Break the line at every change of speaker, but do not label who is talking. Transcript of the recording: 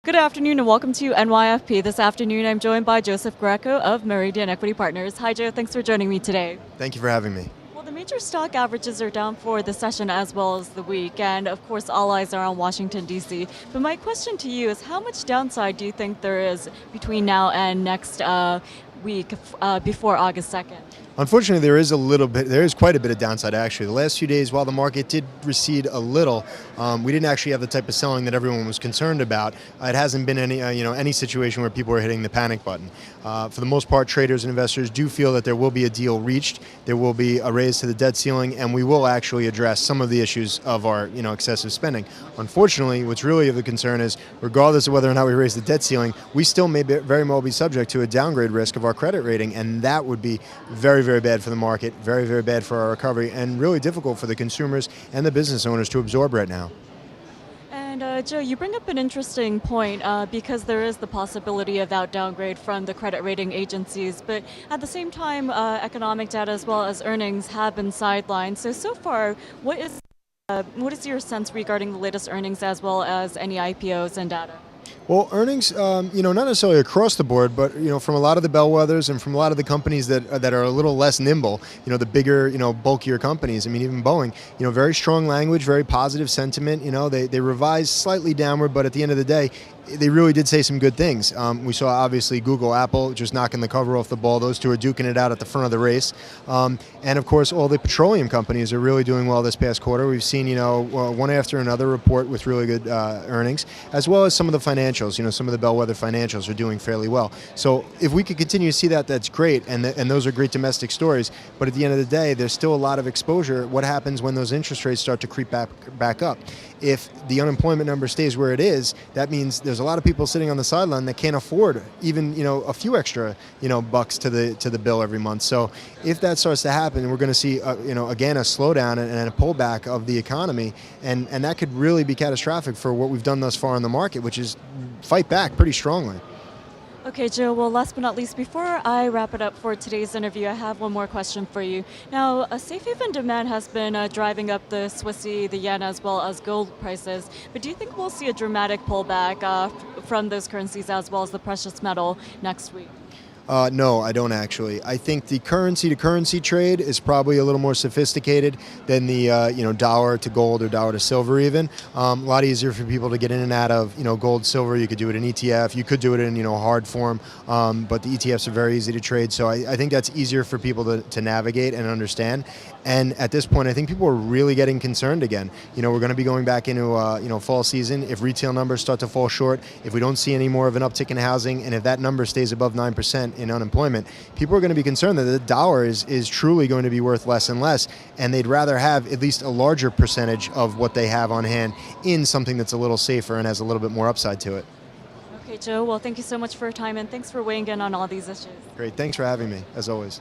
Good afternoon and welcome to NYFP. This afternoon I'm joined by Joseph Greco of Meridian Equity Partners. Hi Joe, thanks for joining me today.
Thank you for having me.
Well, the major stock averages are down for the session as well as the week, and of course all eyes are on Washington, D.C. But my question to you is how much downside do you think there is between now and next week before August 2nd?
Unfortunately, there is quite a bit of downside actually. The last few days, while the market did recede a little, we didn't actually have the type of selling that everyone was concerned about. It hasn't been any situation where people are hitting the panic button. For the most part, traders and investors do feel that there will be a deal reached, there will be a raise to the debt ceiling, and we will actually address some of the issues of our excessive spending. Unfortunately, what's really of the concern is, regardless of whether or not we raise the debt ceiling, we still may very well be subject to a downgrade risk of our credit rating, and that would be very, very bad for the market, very, very bad for our recovery, and really difficult for the consumers and the business owners to absorb right now.
And Joe, you bring up an interesting point because there is the possibility of that downgrade from the credit rating agencies, but at the same time, economic data as well as earnings have been sidelined. So far, what is your sense regarding the latest earnings as well as any IPOs and data?
Well, earnings, not necessarily across the board, but from a lot of the bellwethers and from a lot of the companies that are a little less nimble, the bigger, bulkier companies. I mean, even Boeing, very strong language, very positive sentiment. They revised slightly downward, but at the end of the day, they really did say some good things. We saw obviously Google, Apple just knocking the cover off the ball. Those two are duking it out at the front of the race. And of course, all the petroleum companies are really doing well this past quarter. We've seen, one after another report with really good earnings, as well as some of the financials. Some of the bellwether financials are doing fairly well. So if we could continue to see that, that's great. And those are great domestic stories. But at the end of the day, there's still a lot of exposure. What happens when those interest rates start to creep back up? If the unemployment number stays where it is, that means there's a lot of people sitting on the sideline that can't afford even a few extra bucks to the bill every month. So if that starts to happen, we're going to see again a slowdown and a pullback of the economy, and that could really be catastrophic for what we've done thus far in the market, which is fight back pretty strongly.
Okay, Joe, well, last but not least, before I wrap it up for today's interview, I have one more question for you. Now, a safe haven demand has been driving up the Swissy, the yen, as well as gold prices, but do you think we'll see a dramatic pullback from those currencies as well as the precious metal next week?
No, I don't actually. I think the currency-to-currency trade is probably a little more sophisticated than the dollar to gold or dollar to silver even. A lot easier for people to get in and out of gold, silver. You could do it in ETF. You could do it in hard form, but the ETFs are very easy to trade. So I think that's easier for people to navigate and understand. And at this point, I think people are really getting concerned again. We're going to be going back into fall season. If retail numbers start to fall short, if we don't see any more of an uptick in housing, and if that number stays above 9%. In unemployment, people are going to be concerned that the dollar is truly going to be worth less and less, and they'd rather have at least a larger percentage of what they have on hand in something that's a little safer and has a little bit more upside to it.
Okay, Joe, well, thank you so much for your time, and thanks for weighing in on all these issues.
Great, thanks for having me, as always.